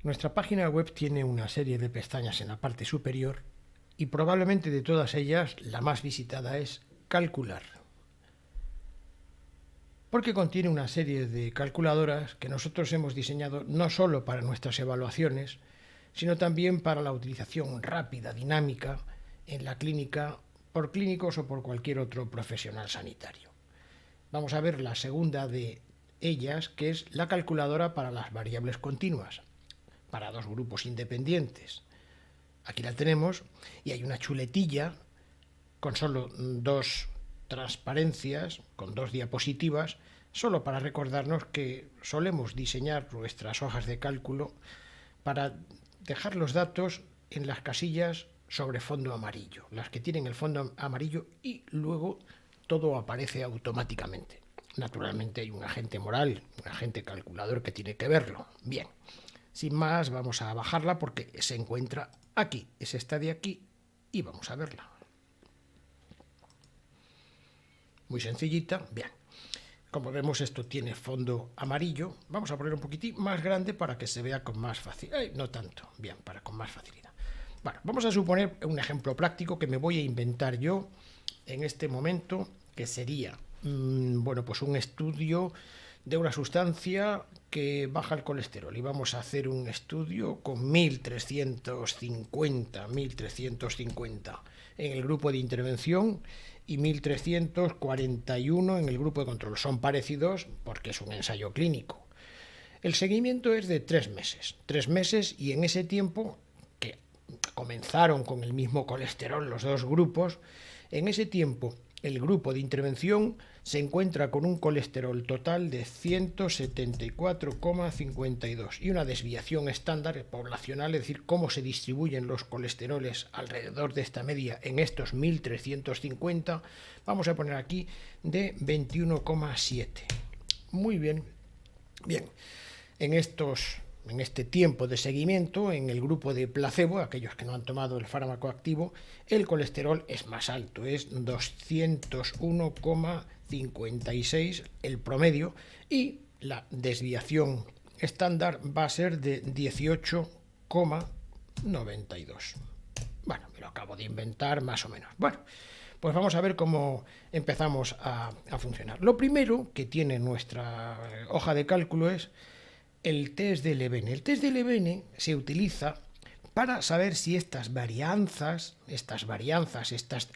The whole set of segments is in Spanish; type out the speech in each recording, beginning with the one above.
Nuestra página web tiene una serie de pestañas en la parte superior y probablemente de todas ellas la más visitada es Calcular, porque contiene una serie de calculadoras que nosotros hemos diseñado no solo para nuestras evaluaciones, sino también para la utilización rápida, dinámica, en la clínica, por clínicos o por cualquier otro profesional sanitario. Vamos a ver la segunda de ellas, que es la calculadora para las variables continuas, para dos grupos independientes. Aquí la tenemos y hay una chuletilla con solo dos transparencias, con dos diapositivas, solo para recordarnos que solemos diseñar nuestras hojas de cálculo para dejar los datos en las casillas sobre fondo amarillo, las que tienen el fondo amarillo, y luego todo aparece automáticamente. Naturalmente hay un agente moral, un agente calculador que tiene que verlo. Bien, sin más vamos a bajarla porque se encuentra aquí, es esta de aquí, y vamos a verla. Muy sencillita, bien. Como vemos, esto tiene fondo amarillo. Vamos a poner un poquitín más grande para que se vea con más facilidad. No tanto, bien, con más facilidad. Bueno, vamos a suponer un ejemplo práctico que me voy a inventar yo en este momento, que sería, bueno, pues un estudio de una sustancia que baja el colesterol, y vamos a hacer un estudio con 1350 en el grupo de intervención y 1341 en el grupo de control. Son parecidos porque es un ensayo clínico. El seguimiento es de 3 meses. 3 meses, y en ese tiempo, que comenzaron con el mismo colesterol los dos grupos, en ese tiempo el grupo de intervención se encuentra con un colesterol total de 174,52 y una desviación estándar poblacional, es decir, cómo se distribuyen los colesteroles alrededor de esta media en estos 1350, vamos a poner aquí de 21,7. Muy bien. Bien, en este tiempo de seguimiento, en el grupo de placebo, aquellos que no han tomado el fármaco activo, el colesterol es más alto, es 201,56 el promedio, y la desviación estándar va a ser de 18,92. Bueno, me lo acabo de inventar más o menos. Bueno, pues vamos a ver cómo empezamos a funcionar. Lo primero que tiene nuestra hoja de cálculo es el test de Levene. El test de Levene se utiliza para saber si estas varianzas,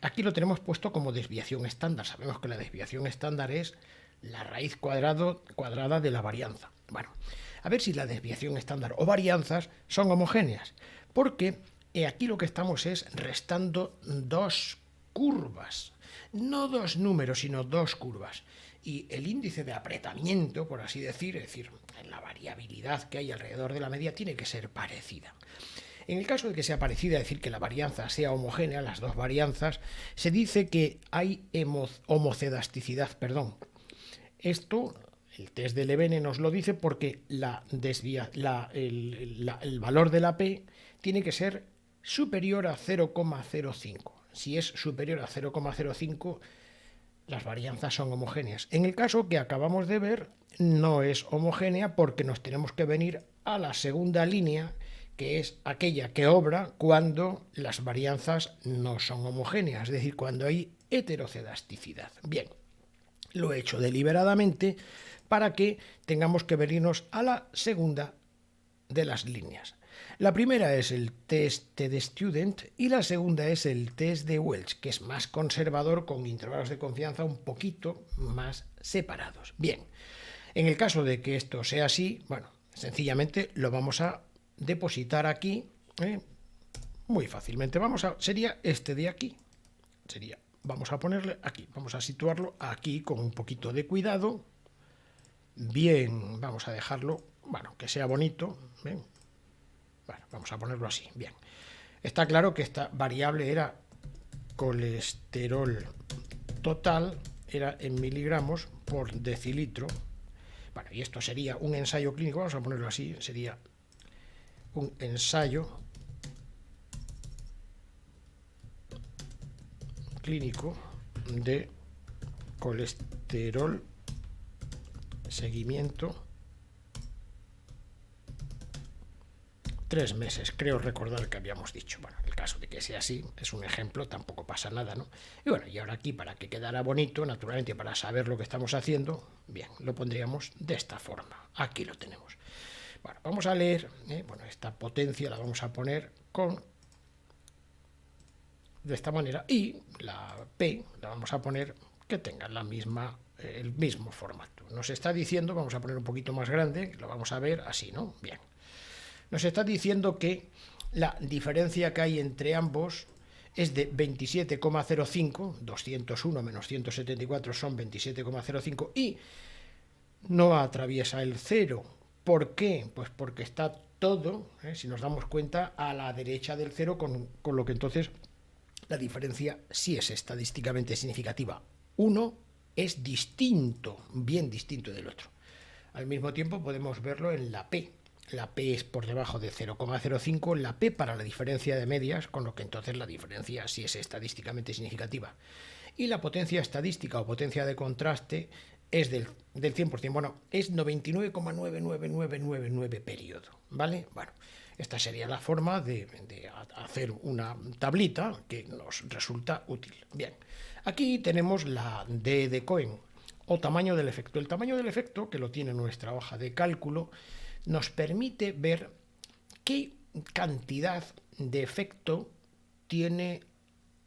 aquí lo tenemos puesto como desviación estándar. Sabemos que la desviación estándar es la raíz cuadrada de la varianza. Bueno, a ver si la desviación estándar o varianzas son homogéneas, porque aquí lo que estamos es restando dos curvas, no dos números, sino dos curvas. Y el índice de apretamiento, por así decir, es decir, la variabilidad que hay alrededor de la media, tiene que ser parecida. En el caso de que sea parecida, es decir, que la varianza sea homogénea, las dos varianzas, se dice que hay homocedasticidad. Esto, el test de Levene nos lo dice porque el valor de la P tiene que ser superior a 0,05. Si es superior a 0,05, las varianzas son homogéneas. En el caso que acabamos de ver, no es homogénea porque nos tenemos que venir a la segunda línea, que es aquella que obra cuando las varianzas no son homogéneas, es decir, cuando hay heterocedasticidad. Bien, lo he hecho deliberadamente para que tengamos que venirnos a la segunda de las líneas. La primera es el test de Student y la segunda es el test de Welch, que es más conservador, con intervalos de confianza un poquito más separados. Bien, en el caso de que esto sea así, bueno, sencillamente lo vamos a depositar aquí, muy fácilmente. Sería este de aquí. Vamos a ponerle aquí, vamos a situarlo aquí con un poquito de cuidado. Bien, vamos a dejarlo, bueno, que sea bonito. Bien. Bueno, vamos a ponerlo así. Bien. Está claro que esta variable era colesterol total, era en miligramos por decilitro. Bueno, y esto sería un ensayo clínico, vamos a ponerlo así, sería un ensayo clínico de colesterol, seguimiento 3 meses, creo recordar que habíamos dicho. Bueno, en el caso de que sea así, es un ejemplo, tampoco pasa nada, ¿no? Y bueno, y ahora aquí, para que quedara bonito, naturalmente, para saber lo que estamos haciendo, bien, lo pondríamos de esta forma. Aquí lo tenemos. Bueno, vamos a leer, bueno, esta potencia la vamos a poner de esta manera, y la P la vamos a poner que tenga el mismo formato. Nos está diciendo, vamos a poner un poquito más grande, lo vamos a ver así, ¿no? Bien. Nos está diciendo que la diferencia que hay entre ambos es de 27,05, 201 menos 174 son 27,05, y no atraviesa el 0. ¿Por qué? Pues porque está todo, si nos damos cuenta, a la derecha del 0, con lo que entonces la diferencia sí es estadísticamente significativa. Uno es distinto, bien distinto del otro. Al mismo tiempo podemos verlo en la P. La P es por debajo de 0,05, la P para la diferencia de medias, con lo que entonces la diferencia sí es estadísticamente significativa. Y la potencia estadística o potencia de contraste es del 100%, bueno, es 99,99999 periodo, ¿vale? Bueno, esta sería la forma de hacer una tablita que nos resulta útil. Bien, aquí tenemos la D de Cohen, o tamaño del efecto. El tamaño del efecto, que lo tiene nuestra hoja de cálculo, nos permite ver qué cantidad de efecto tiene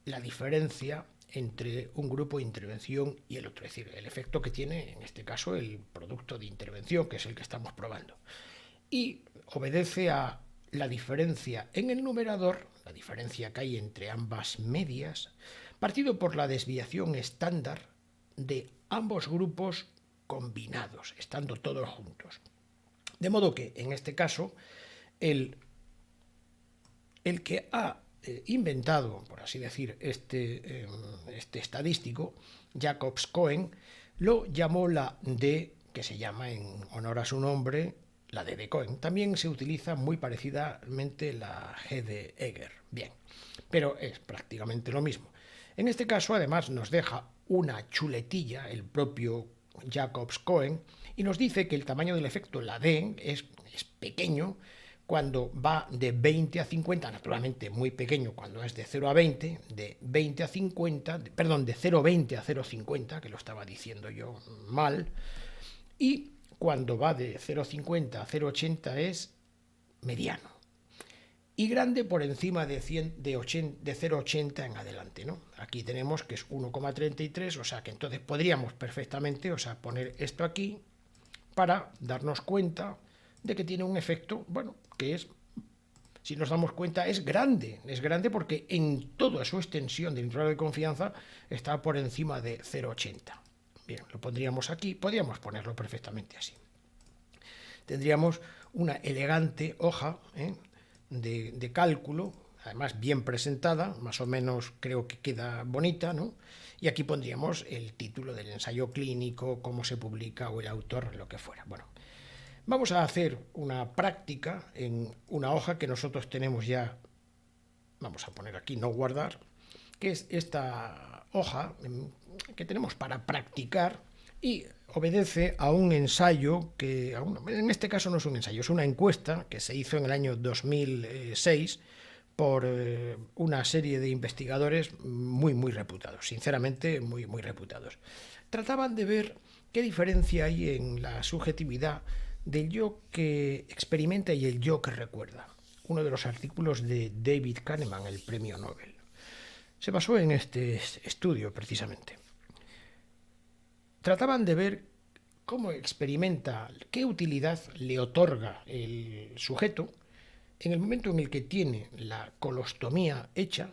la diferencia entre un grupo de intervención y el otro, es decir, el efecto que tiene en este caso el producto de intervención, que es el que estamos probando, y obedece a la diferencia en el numerador, la diferencia que hay entre ambas medias, partido por la desviación estándar de ambos grupos combinados, estando todos juntos. De modo que, en este caso, el que ha inventado, por así decir, este estadístico, Jacobs-Cohen, lo llamó la D, que se llama en honor a su nombre, la D de Cohen. También se utiliza muy parecidamente la G de Egger. Bien, pero es prácticamente lo mismo. En este caso, además, nos deja una chuletilla, el propio Jacobs-Cohen, y nos dice que el tamaño del efecto, la D, es pequeño cuando va de 20 a 50, naturalmente muy pequeño cuando es de 0 a 20, de 20 a 50, perdón, de 0,20 a 0,50, que lo estaba diciendo yo mal, y cuando va de 0,50 a 0,80 es mediano, y grande por encima de 0,80 en adelante, ¿no? Aquí tenemos que es 1,33, o sea que entonces podríamos perfectamente, poner esto aquí para darnos cuenta de que tiene un efecto, bueno, que es, si nos damos cuenta, es grande porque en toda su extensión del intervalo de confianza está por encima de 0,80. Bien, lo pondríamos aquí, podríamos ponerlo perfectamente así. Tendríamos una elegante hoja de cálculo, además bien presentada, más o menos creo que queda bonita, ¿no? Y aquí pondríamos el título del ensayo clínico, cómo se publica o el autor, lo que fuera. Bueno, vamos a hacer una práctica en una hoja que nosotros tenemos ya, vamos a poner aquí no guardar, que es esta hoja que tenemos para practicar y obedece a un ensayo que, en este caso no es un ensayo, es una encuesta que se hizo en el año 2006 por una serie de investigadores muy reputados, sinceramente muy reputados. Trataban de ver qué diferencia hay en la subjetividad del yo que experimenta y el yo que recuerda. Uno de los artículos de David Kahneman, el premio Nobel, se basó en este estudio precisamente. Trataban de ver cómo experimenta, qué utilidad le otorga el sujeto en el momento en el que tiene la colostomía hecha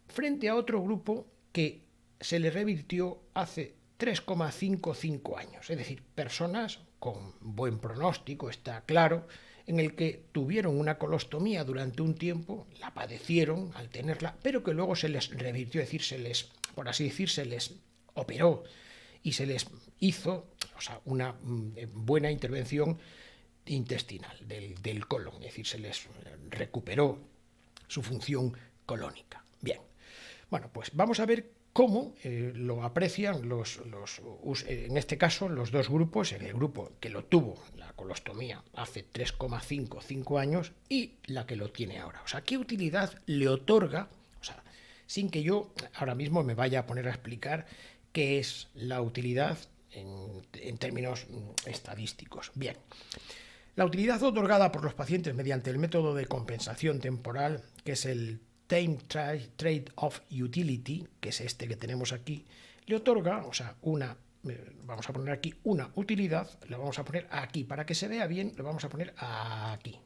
frente a otro grupo que se le revirtió hace 3,55 años, es decir, personas con buen pronóstico, está claro, en el que tuvieron una colostomía durante un tiempo, la padecieron al tenerla, pero que luego se les revirtió, es decir, por así decir, se les operó y se les hizo una buena intervención intestinal del colon, es decir, se les recuperó su función colónica. Bien, bueno, pues vamos a ver cómo lo aprecian en este caso los dos grupos, en el grupo que lo tuvo la colostomía hace 3,5 años y la que lo tiene ahora. O sea, ¿qué utilidad le otorga? O sea, sin que yo ahora mismo me vaya a poner a explicar qué es la utilidad en términos estadísticos. Bien, la utilidad otorgada por los pacientes mediante el método de compensación temporal, que es el Time Trade-off Utility, que es este que tenemos aquí, le otorga, o sea, vamos a poner aquí una utilidad, la vamos a poner aquí, para que se vea bien, lo vamos a poner aquí,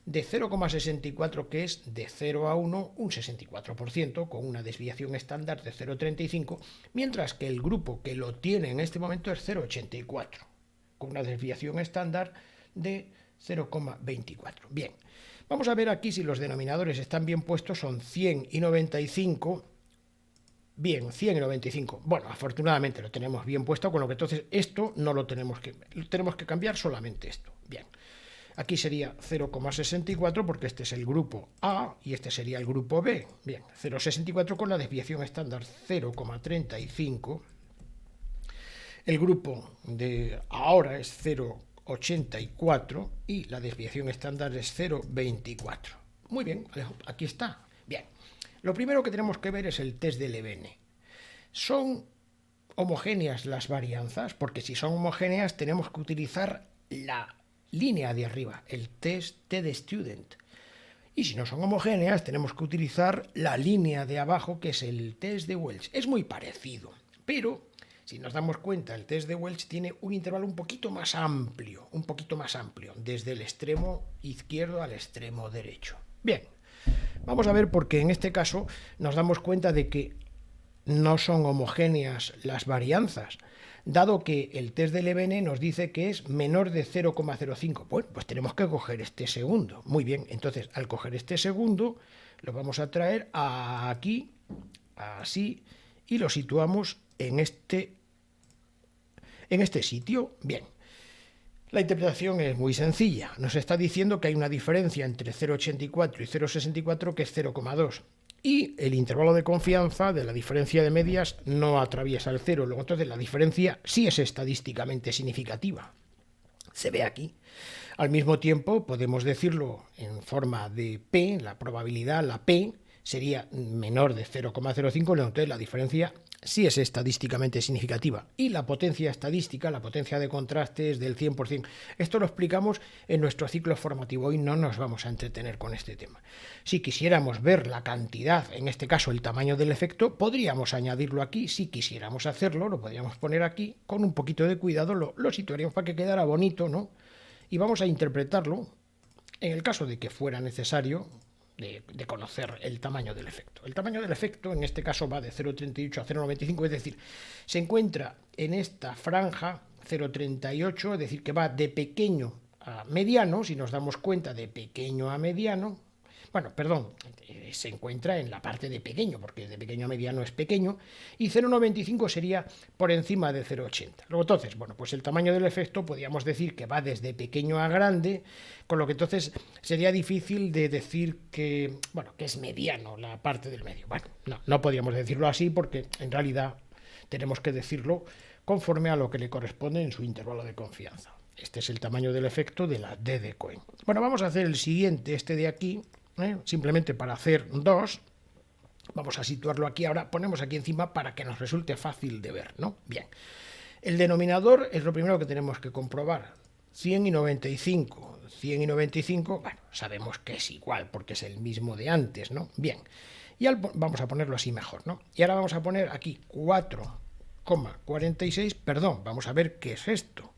de 0,64, que es de 0 a 1, un 64%, con una desviación estándar de 0,35, mientras que el grupo que lo tiene en este momento es 0,84, con una desviación estándar de 0,24. Bien, vamos a ver aquí si los denominadores están bien puestos, son 100 y 95. Bien, 100 y 95. Bueno, afortunadamente lo tenemos bien puesto, con lo que entonces esto no lo tenemos que cambiar, solamente esto. Bien, aquí sería 0,64 porque este es el grupo A y este sería el grupo B. Bien, 0,64 con la desviación estándar 0,35. El grupo de ahora es 0,84 y la desviación estándar es 0,24. Muy bien, aquí está. Bien, lo primero que tenemos que ver es el test de Levene. ¿Son homogéneas las varianzas? Porque si son homogéneas tenemos que utilizar la línea de arriba, el test de student. Y si no son homogéneas tenemos que utilizar la línea de abajo, que es el test de Welch. Es muy parecido, pero si nos damos cuenta, el test de Welch tiene un intervalo un poquito más amplio, desde el extremo izquierdo al extremo derecho. Bien, vamos a ver porque en este caso nos damos cuenta de que no son homogéneas las varianzas, dado que el test de Levene nos dice que es menor de 0,05. Bueno, pues tenemos que coger este segundo. Muy bien, entonces al coger este segundo lo vamos a traer aquí, así, y lo situamos en este sitio. Bien, la interpretación es muy sencilla. Nos está diciendo que hay una diferencia entre 0,84 y 0,64 que es 0,2. Y el intervalo de confianza de la diferencia de medias no atraviesa el 0. Luego entonces la diferencia sí es estadísticamente significativa. Se ve aquí. Al mismo tiempo podemos decirlo en forma de P, la probabilidad, la P, sería menor de 0,05, entonces la diferencia sí es estadísticamente significativa. Y la potencia estadística, la potencia de contraste es del 100%. Esto lo explicamos en nuestro ciclo formativo. Hoy no nos vamos a entretener con este tema. Si quisiéramos ver la cantidad, en este caso el tamaño del efecto, podríamos añadirlo aquí. Si quisiéramos hacerlo, lo podríamos poner aquí. Con un poquito de cuidado lo situaríamos para que quedara bonito, ¿no? Y vamos a interpretarlo en el caso de que fuera necesario de conocer el tamaño del efecto. El tamaño del efecto en este caso va de 0,38 a 0,95, es decir, se encuentra en esta franja 0,38, es decir, que va de pequeño a mediano. Si nos damos cuenta, de pequeño a mediano, bueno, perdón, se encuentra en la parte de pequeño, porque de pequeño a mediano es pequeño, y 0,95 sería por encima de 0,80. Luego entonces, bueno, pues el tamaño del efecto podríamos decir que va desde pequeño a grande, con lo que entonces sería difícil de decir que, bueno, que es mediano la parte del medio. Bueno, no podríamos decirlo así porque en realidad tenemos que decirlo conforme a lo que le corresponde en su intervalo de confianza. Este es el tamaño del efecto de la D de Cohen. Bueno, vamos a hacer el siguiente, este de aquí, simplemente para hacer dos. Vamos a situarlo aquí, ahora ponemos aquí encima para que nos resulte fácil de ver, ¿no? Bien, el denominador es lo primero que tenemos que comprobar. 100 y 95, 100 y 95, bueno, sabemos que es igual porque es el mismo de antes, ¿no? Bien, y vamos a ponerlo así mejor, ¿no? Y ahora vamos a poner aquí 4,46, perdón, vamos a ver qué es esto.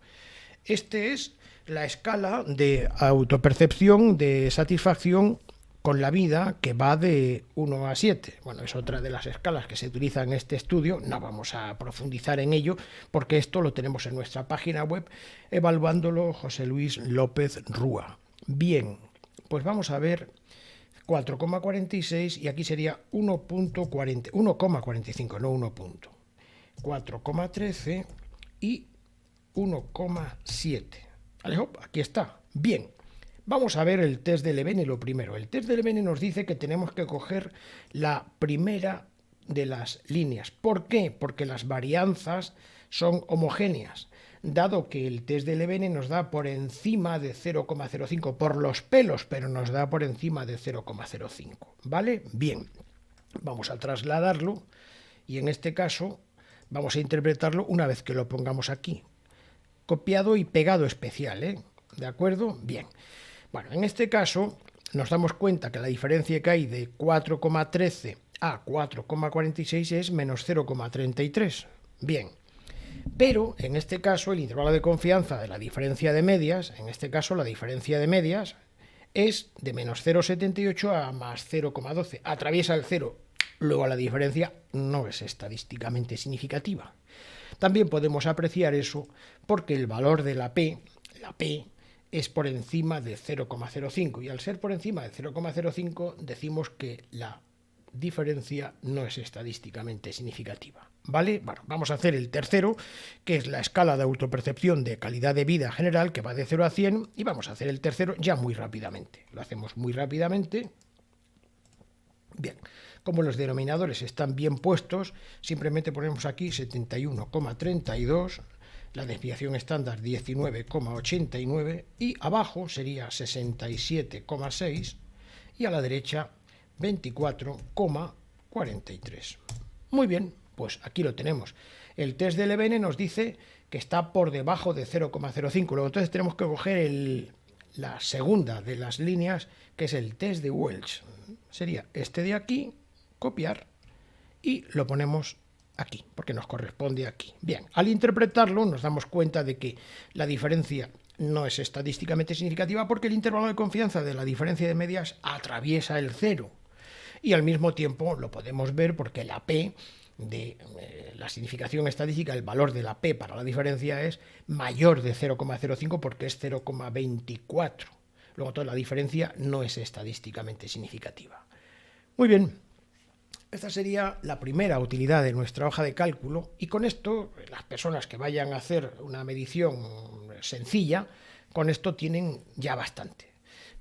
Este es la escala de autopercepción de satisfacción con la vida, que va de 1 a 7. Bueno, es otra de las escalas que se utiliza en este estudio. No vamos a profundizar en ello porque esto lo tenemos en nuestra página web, evaluándolo José Luis López Rúa. Bien, pues vamos a ver 4,46 y aquí sería 1,45, no 1 punto. 4,13 y 1,7. Alejo, aquí está. Bien, vamos a ver el test de Levene lo primero. El test de Levene nos dice que tenemos que coger la primera de las líneas. ¿Por qué? Porque las varianzas son homogéneas, dado que el test de Levene nos da por encima de 0,05 por los pelos, pero nos da por encima de 0,05, ¿vale? Bien, vamos a trasladarlo y en este caso vamos a interpretarlo una vez que lo pongamos aquí. Copiado y pegado especial, ¿eh? ¿De acuerdo? Bien. Bueno, en este caso nos damos cuenta que la diferencia que hay de 4,13 a 4,46 es menos 0,33. Bien. Pero en este caso el intervalo de confianza de la diferencia de medias, en este caso la diferencia de medias es de menos 0,78 a más 0,12. Atraviesa el 0. Luego la diferencia no es estadísticamente significativa. También podemos apreciar eso porque el valor de la P es por encima de 0,05 y al ser por encima de 0,05 decimos que la diferencia no es estadísticamente significativa. ¿Vale? Bueno, vamos a hacer el tercero, que es la escala de autopercepción de calidad de vida general, que va de 0 a 100, y vamos a hacer el tercero ya muy rápidamente. Lo hacemos muy rápidamente. Bien, como los denominadores están bien puestos, simplemente ponemos aquí 71,32, la desviación estándar 19,89 y abajo sería 67,6 y a la derecha 24,43. Muy bien, pues aquí lo tenemos. El test de Levene nos dice que está por debajo de 0,05. Luego entonces tenemos que coger la segunda de las líneas, que es el test de Welch. Sería este de aquí, copiar, y lo ponemos aquí, porque nos corresponde aquí. Bien, al interpretarlo nos damos cuenta de que la diferencia no es estadísticamente significativa porque el intervalo de confianza de la diferencia de medias atraviesa el 0. Y al mismo tiempo lo podemos ver porque la P de la significación estadística, el valor de la P para la diferencia es mayor de 0,05 porque es 0,24. Luego toda la diferencia no es estadísticamente significativa. Muy bien, esta sería la primera utilidad de nuestra hoja de cálculo y con esto las personas que vayan a hacer una medición sencilla, con esto tienen ya bastante.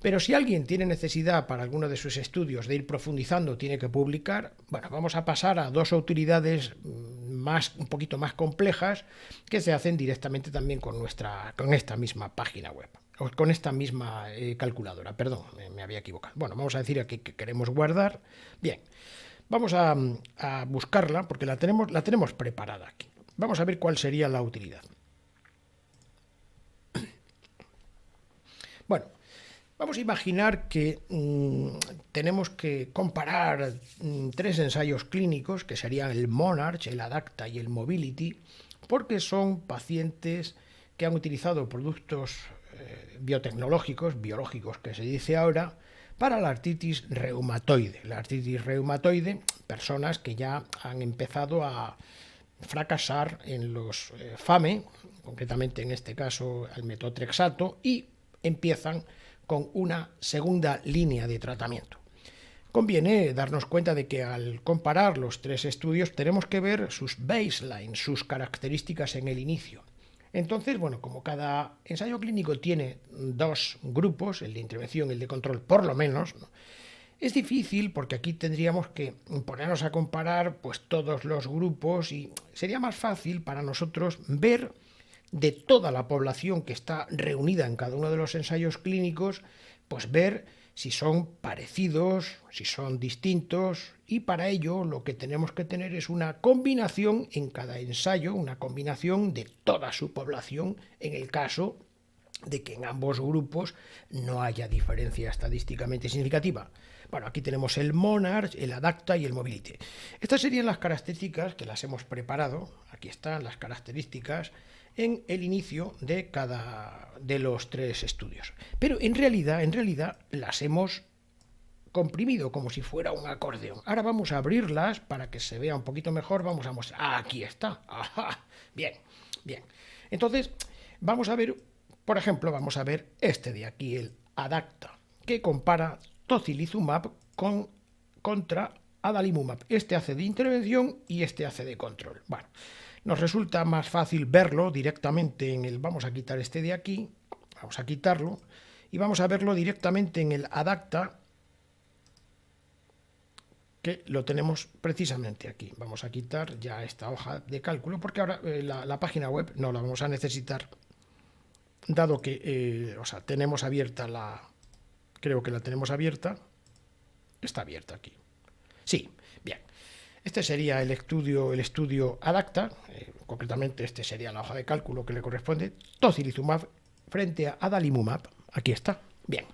Pero si alguien tiene necesidad para alguno de sus estudios de ir profundizando, tiene que publicar, bueno, vamos a pasar a dos utilidades un poquito más complejas que se hacen directamente también con esta misma página web, o con esta misma calculadora, perdón, me había equivocado. Bueno, vamos a decir aquí que queremos guardar. Bien, vamos a buscarla porque la tenemos preparada aquí. Vamos a ver cuál sería la utilidad. Bueno, vamos a imaginar que tenemos que comparar tres ensayos clínicos, que serían el Monarch, el Adacta y el Mobility, porque son pacientes que han utilizado productos biológicos, que se dice ahora, para la artritis reumatoide. La artritis reumatoide, personas que ya han empezado a fracasar en los FAME, concretamente en este caso al metotrexato, y empiezan con una segunda línea de tratamiento. Conviene darnos cuenta de que al comparar los tres estudios tenemos que ver sus baselines, sus características en el inicio. Entonces, bueno, como cada ensayo clínico tiene dos grupos, el de intervención y el de control por lo menos, ¿no?, es difícil porque aquí tendríamos que ponernos a comparar pues todos los grupos y sería más fácil para nosotros ver de toda la población que está reunida en cada uno de los ensayos clínicos, pues ver si son parecidos, si son distintos, y para ello lo que tenemos que tener es una combinación en cada ensayo, una combinación de toda su población en el caso de que en ambos grupos no haya diferencia estadísticamente significativa. Bueno, aquí tenemos el Monarch, el Adacta y el Mobility. Estas serían las características que las hemos preparado, aquí están las características, en el inicio de cada de los tres estudios. Pero en realidad las hemos comprimido como si fuera un acordeón. Ahora vamos a abrirlas para que se vea un poquito mejor. Vamos a mostrar. Aquí está. Ajá. Bien, bien. Entonces, vamos a ver, por ejemplo, vamos a ver este de aquí, el Adacta, que compara tocilizumab contra adalimumab. Este hace de intervención y este hace de control. Bueno, nos resulta más fácil verlo directamente en el... Vamos a quitar este de aquí, vamos a quitarlo, y vamos a verlo directamente en el Adacta, que lo tenemos precisamente aquí. Vamos a quitar ya esta hoja de cálculo porque ahora la página web no la vamos a necesitar, dado que tenemos abierta creo que la tenemos abierta. Está abierta aquí. Sí, bien. Este sería el estudio Adacta, concretamente este sería la hoja de cálculo que le corresponde, tocilizumab frente a adalimumab. Aquí está. Bien.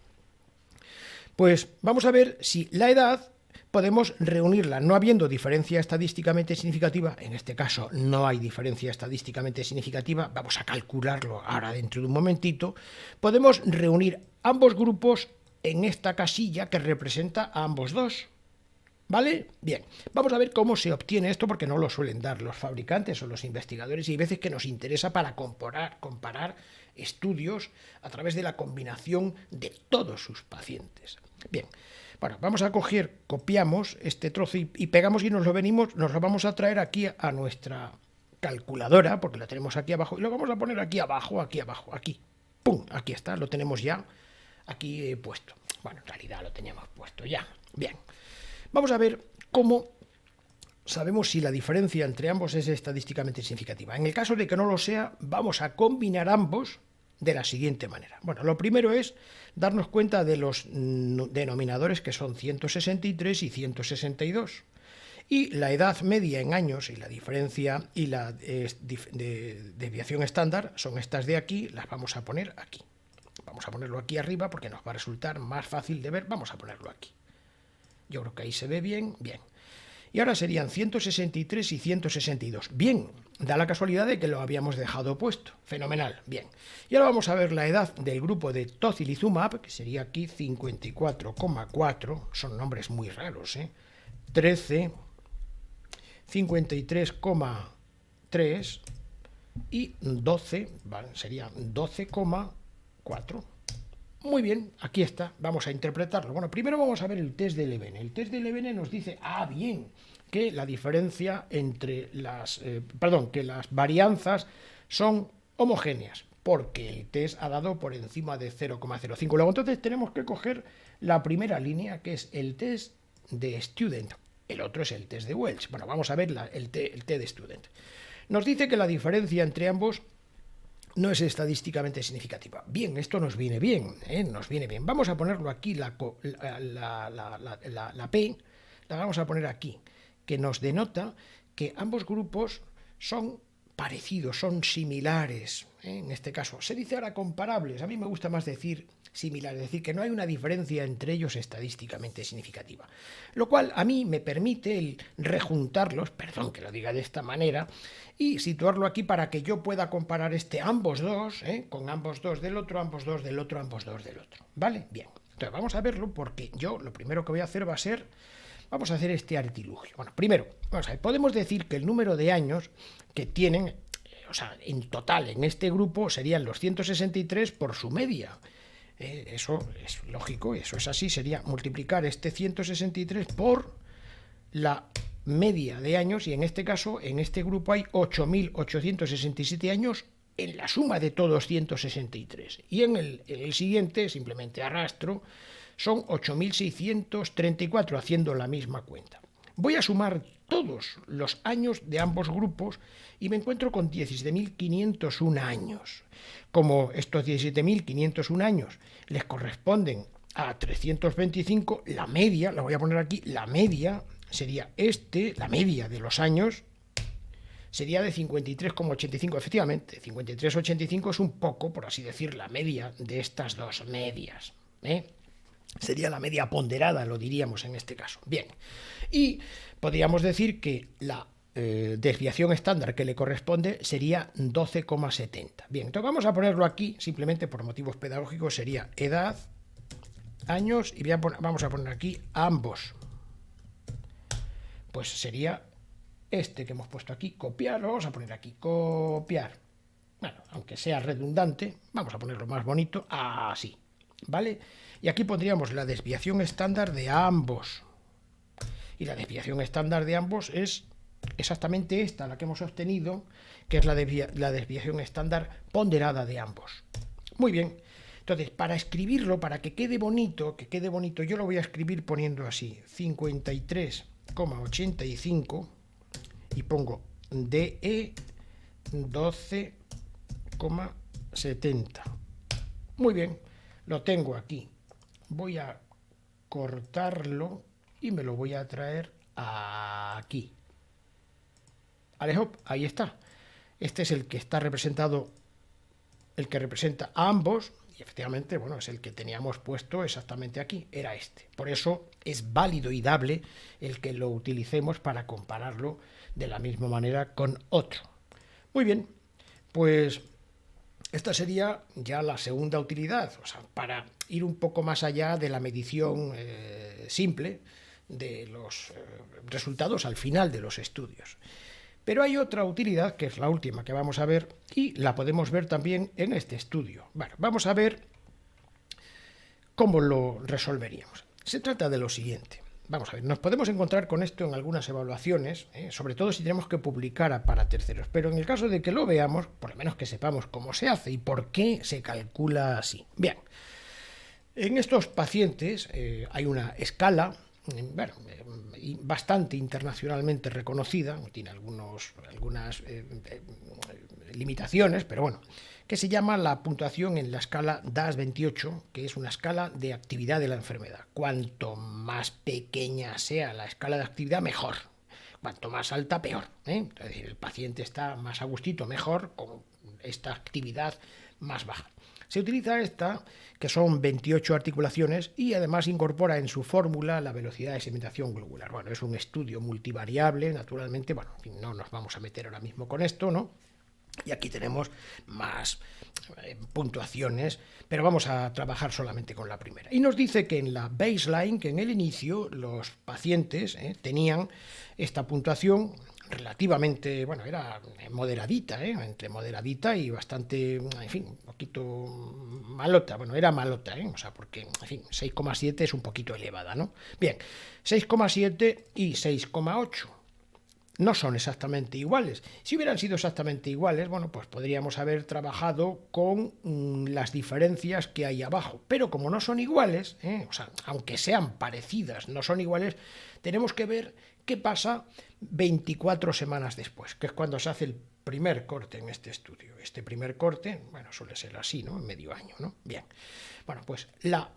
Pues vamos a ver si la edad podemos reunirla, no habiendo diferencia estadísticamente significativa. En este caso no hay diferencia estadísticamente significativa, vamos a calcularlo ahora dentro de un momentito. Podemos reunir ambos grupos en esta casilla que representa a ambos dos. ¿Vale? Bien, vamos a ver cómo se obtiene esto, porque no lo suelen dar los fabricantes o los investigadores, y hay veces que nos interesa para comparar estudios a través de la combinación de todos sus pacientes. Bien, bueno, vamos a copiamos este trozo y pegamos y nos lo vamos a traer aquí a nuestra calculadora, porque la tenemos aquí abajo, y lo vamos a poner aquí abajo, aquí. ¡Pum! Aquí está, lo tenemos ya aquí puesto. Bueno, en realidad lo teníamos puesto ya. Bien. Vamos a ver cómo sabemos si la diferencia entre ambos es estadísticamente significativa. En el caso de que no lo sea, vamos a combinar ambos de la siguiente manera. Bueno, lo primero es darnos cuenta de los denominadores, que son 163 y 162. Y la edad media en años y la diferencia y la desviación estándar son estas de aquí, las vamos a poner aquí. Vamos a ponerlo aquí arriba porque nos va a resultar más fácil de ver. Vamos a ponerlo aquí. Yo creo que ahí se ve bien, bien. Y ahora serían 163 y 162. Bien, da la casualidad de que lo habíamos dejado puesto. Fenomenal, bien. Y ahora vamos a ver la edad del grupo de tocilizumab, que sería aquí 54,4. Son nombres muy raros, 13, 53,3 y 12, ¿vale? Sería 12,4. Muy bien, aquí está, vamos a interpretarlo. Bueno, primero vamos a ver el test de Levene. El test de Levene nos dice, bien, que la diferencia entre que las varianzas son homogéneas, porque el test ha dado por encima de 0,05. Luego entonces tenemos que coger la primera línea, que es el test de Student. El otro es el test de Welch. Bueno, vamos a ver el test de Student. Nos dice que la diferencia entre ambos no es estadísticamente significativa. Bien, esto nos viene bien, nos viene bien. Vamos a ponerlo aquí, la P, la vamos a poner aquí, que nos denota que ambos grupos son parecidos, son similares, en este caso. Se dice ahora comparables, a mí me gusta más decir similares, es decir, que no hay una diferencia entre ellos estadísticamente significativa. Lo cual a mí me permite el rejuntarlos, perdón que lo diga de esta manera, y situarlo aquí para que yo pueda comparar ambos dos, con ambos dos del otro, ambos dos del otro, ambos dos del otro. ¿Vale? Bien. Entonces vamos a verlo porque yo lo primero que voy a hacer va a ser, vamos a hacer este artilugio. Bueno, primero, vamos a ver, podemos decir que el número de años que tienen, en total en este grupo serían los 163 por su media. Eso es lógico, eso es así, sería multiplicar este 163 por la media de años, y en este caso, en este grupo hay 8.867 años en la suma de todos 163. Y en el siguiente, simplemente arrastro, son 8.634, haciendo la misma cuenta. Voy a sumar todos los años de ambos grupos y me encuentro con 17.501 años. Como estos 17.501 años les corresponden a 325, la media, la voy a poner aquí, la media sería la media de los años sería de 53,85. Efectivamente, 53,85 es un poco, por así decir, la media de estas dos medias. Sería la media ponderada, lo diríamos en este caso. Bien, y podríamos decir que la desviación estándar que le corresponde sería 12,70. Bien, entonces vamos a ponerlo aquí, simplemente por motivos pedagógicos, sería edad, años, y vamos a poner aquí ambos. Pues sería este que hemos puesto aquí, copiar, lo vamos a poner aquí, copiar. Bueno, aunque sea redundante, vamos a ponerlo más bonito, así, ¿vale? Y aquí pondríamos la desviación estándar de ambos. Y la desviación estándar de ambos es exactamente esta, la que hemos obtenido, que es la desviación estándar ponderada de ambos. Muy bien. Entonces, para escribirlo, para que quede bonito, yo lo voy a escribir poniendo así, 53 12,85 y pongo DE 12,70. Muy bien, lo tengo aquí. Voy a cortarlo y me lo voy a traer aquí. Alejo, ahí está. Este es el que está representado, el que representa a ambos, y efectivamente, bueno, es el que teníamos puesto exactamente aquí, era este. Por eso es válido y dable el que lo utilicemos para compararlo de la misma manera con otro. Muy bien, pues esta sería ya la segunda utilidad, o sea, para ir un poco más allá de la medición simple de los resultados al final de los estudios. Pero hay otra utilidad, que es la última que vamos a ver, y la podemos ver también en este estudio. Bueno, vamos a ver cómo lo resolveríamos. Se trata de lo siguiente. Vamos a ver, nos podemos encontrar con esto en algunas evaluaciones, sobre todo si tenemos que publicar para terceros, pero en el caso de que lo veamos, por lo menos que sepamos cómo se hace y por qué se calcula así. Bien, en estos pacientes hay una escala, bueno, bastante internacionalmente reconocida, tiene algunas limitaciones, pero bueno, que se llama la puntuación en la escala DAS-28, que es una escala de actividad de la enfermedad. Cuanto más pequeña sea la escala de actividad, mejor. Cuanto más alta, peor. Es decir, el paciente está más a gustito, mejor, con esta actividad más baja. Se utiliza esta, que son 28 articulaciones, y además incorpora en su fórmula la velocidad de sedimentación globular. Bueno, es un estudio multivariable, naturalmente, bueno, en fin, no nos vamos a meter ahora mismo con esto, ¿no? Y aquí tenemos más puntuaciones, pero vamos a trabajar solamente con la primera. Y nos dice que en la baseline, que en el inicio, los pacientes tenían esta puntuación relativamente, bueno, era moderadita, entre moderadita y bastante, en fin, un poquito malota. Bueno, era malota, o sea, porque, en fin, 6,7 es un poquito elevada, ¿no? Bien, 6,7 y 6,8. No son exactamente iguales. Si hubieran sido exactamente iguales, bueno, pues podríamos haber trabajado con las diferencias que hay abajo. Pero como no son iguales, o sea, aunque sean parecidas, no son iguales, tenemos que ver qué pasa 24 semanas después, que es cuando se hace el primer corte en este estudio. Este primer corte, bueno, suele ser así, ¿no? En medio año, ¿no? Bien. Bueno, pues la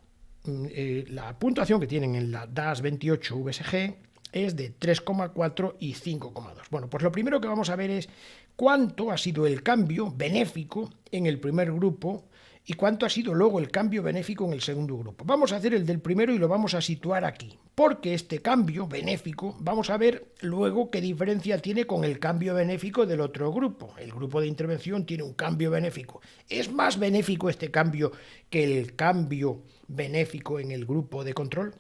puntuación que tienen en la DAS-28 VSG es de 3,4 y 5,2. Bueno, pues lo primero que vamos a ver es cuánto ha sido el cambio benéfico en el primer grupo y cuánto ha sido luego el cambio benéfico en el segundo grupo. Vamos a hacer el del primero y lo vamos a situar aquí, porque este cambio benéfico, vamos a ver luego qué diferencia tiene con el cambio benéfico del otro grupo. El grupo de intervención tiene un cambio benéfico. ¿Es más benéfico este cambio que el cambio benéfico en el grupo de control?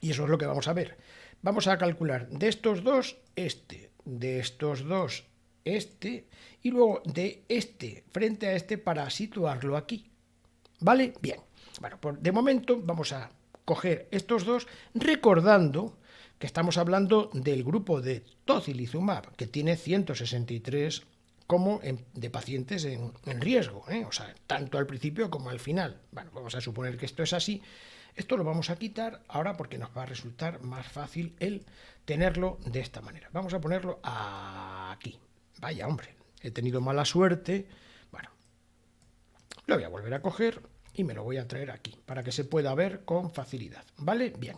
Y eso es lo que vamos a ver. Vamos a calcular de estos dos, de estos dos, y luego de este frente a este para situarlo aquí. ¿Vale? Bien. Bueno, pues de momento vamos a coger estos dos, recordando que estamos hablando del grupo de tocilizumab, que tiene 163 como de pacientes en riesgo, o sea, tanto al principio como al final. Bueno, vamos a suponer que esto es así. Esto lo vamos a quitar ahora porque nos va a resultar más fácil el tenerlo de esta manera. Vamos a ponerlo aquí. Vaya, hombre, he tenido mala suerte. Bueno, lo voy a volver a coger y me lo voy a traer aquí para que se pueda ver con facilidad. ¿Vale? Bien.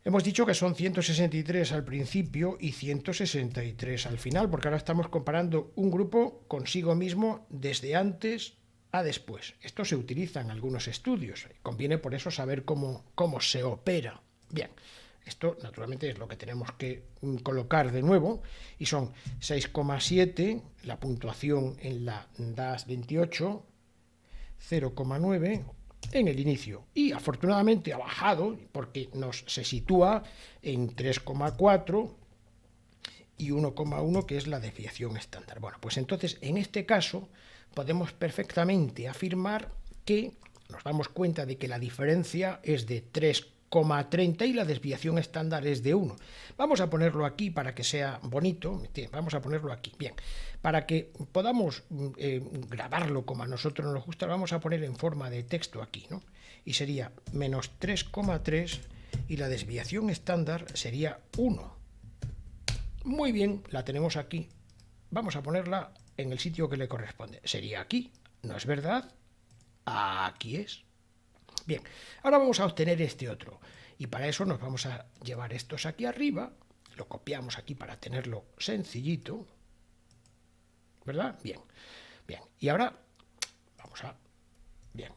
Hemos dicho que son 163 al principio y 163 al final, porque ahora estamos comparando un grupo consigo mismo desde antes a después. Esto se utiliza en algunos estudios. Conviene por eso saber cómo se opera. Bien, esto naturalmente es lo que tenemos que colocar de nuevo y son 6,7 la puntuación en la DAS-28, 0,9 en el inicio y afortunadamente ha bajado porque se sitúa en 3,4 y 1,1 que es la desviación estándar. Bueno, pues entonces en este caso podemos perfectamente afirmar que nos damos cuenta de que la diferencia es de 3,30 y la desviación estándar es de 1. Vamos a ponerlo aquí para que sea bonito. Vamos a ponerlo aquí. Bien, para que podamos grabarlo como a nosotros nos gusta, lo vamos a poner en forma de texto aquí, ¿no? Y sería menos 3,3 y la desviación estándar sería 1. Muy bien, la tenemos aquí. Vamos a ponerla en el sitio que le corresponde. Sería aquí, ¿no es verdad? Aquí es. Bien, ahora vamos a obtener este otro. Y para eso nos vamos a llevar estos aquí arriba. Lo copiamos aquí para tenerlo sencillito. ¿Verdad? Bien. Bien. Y ahora vamos a... Bien.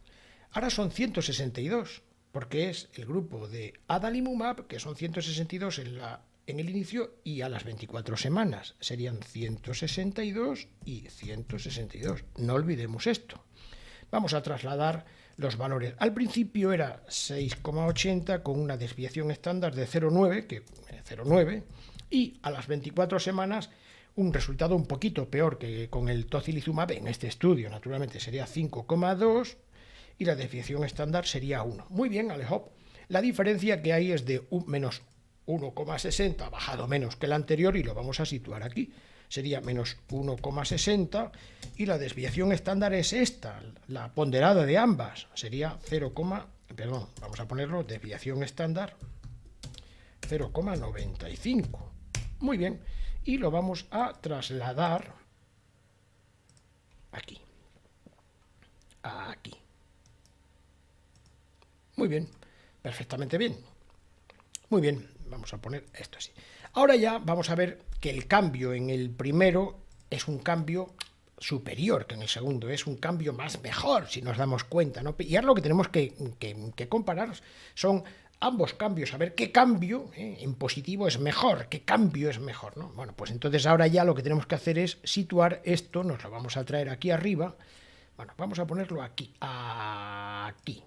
Ahora son 162, porque es el grupo de adalimumab, que son 162 en el inicio, y a las 24 semanas serían 162 y 162. No olvidemos esto. Vamos a trasladar los valores. Al principio era 6,80 con una desviación estándar de 0,9, y a las 24 semanas un resultado un poquito peor que con el tocilizumab en este estudio, naturalmente sería 5,2 y la desviación estándar sería 1. Muy bien, Alejop. La diferencia que hay es de menos 1,60, bajado menos que el anterior, y lo vamos a situar aquí. Sería menos 1,60 y la desviación estándar es esta, la ponderada de ambas, sería 0, perdón, vamos a ponerlo, desviación estándar 0,95. Muy bien, y lo vamos a trasladar aquí. Aquí. Muy bien, perfectamente bien. Muy bien, vamos a poner esto así. Ahora ya vamos a ver que el cambio en el primero es un cambio superior que en el segundo, es un cambio más mejor, si nos damos cuenta, ¿no? Y ahora lo que tenemos que comparar son ambos cambios, a ver qué cambio en positivo es mejor, qué cambio es mejor, ¿no? Bueno, pues entonces ahora ya lo que tenemos que hacer es situar esto, nos lo vamos a traer aquí arriba, bueno, vamos a ponerlo aquí, aquí.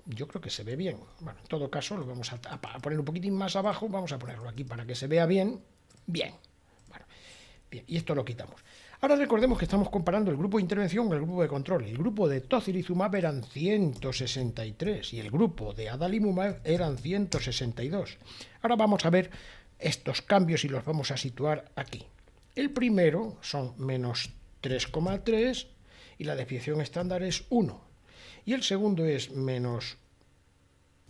Yo creo que se ve bien. Bueno, en todo caso lo vamos a poner un poquitín más abajo, vamos a ponerlo aquí para que se vea bien. Bien. Bueno, bien, y esto lo quitamos. Ahora recordemos que estamos comparando el grupo de intervención con el grupo de control. El grupo de tocilizumab eran 163 y el grupo de adalimumab eran 162. Ahora vamos a ver estos cambios y los vamos a situar aquí. El primero son menos 3,3 y la desviación estándar es 1. Y el segundo es menos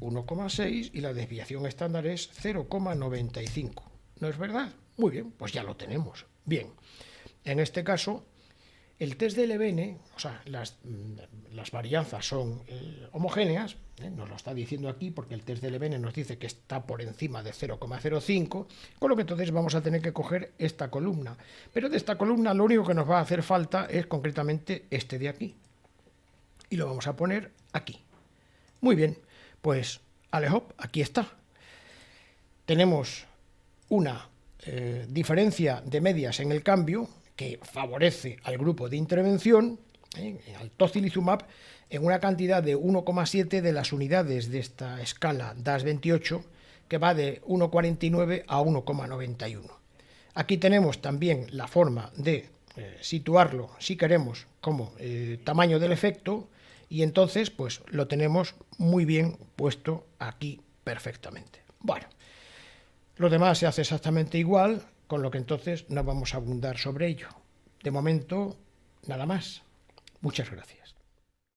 1,6 y la desviación estándar es 0,95. ¿No es verdad? Muy bien, pues ya lo tenemos. Bien, en este caso, el test de Levene, o sea, las varianzas son homogéneas, nos lo está diciendo aquí porque el test de Levene nos dice que está por encima de 0,05, con lo que entonces vamos a tener que coger esta columna. Pero de esta columna lo único que nos va a hacer falta es concretamente este de aquí. Y lo vamos a poner aquí. Muy bien, pues Alejop, aquí está. Tenemos una diferencia de medias en el cambio que favorece al grupo de intervención, al tocilizumab, en una cantidad de 1,7 de las unidades de esta escala DAS28, que va de 1,49 a 1,91. Aquí tenemos también la forma de situarlo, si queremos, como tamaño del efecto, y entonces pues lo tenemos muy bien puesto aquí perfectamente. Bueno, lo demás se hace exactamente igual, con lo que entonces no vamos a abundar sobre ello. De momento, nada más. Muchas gracias.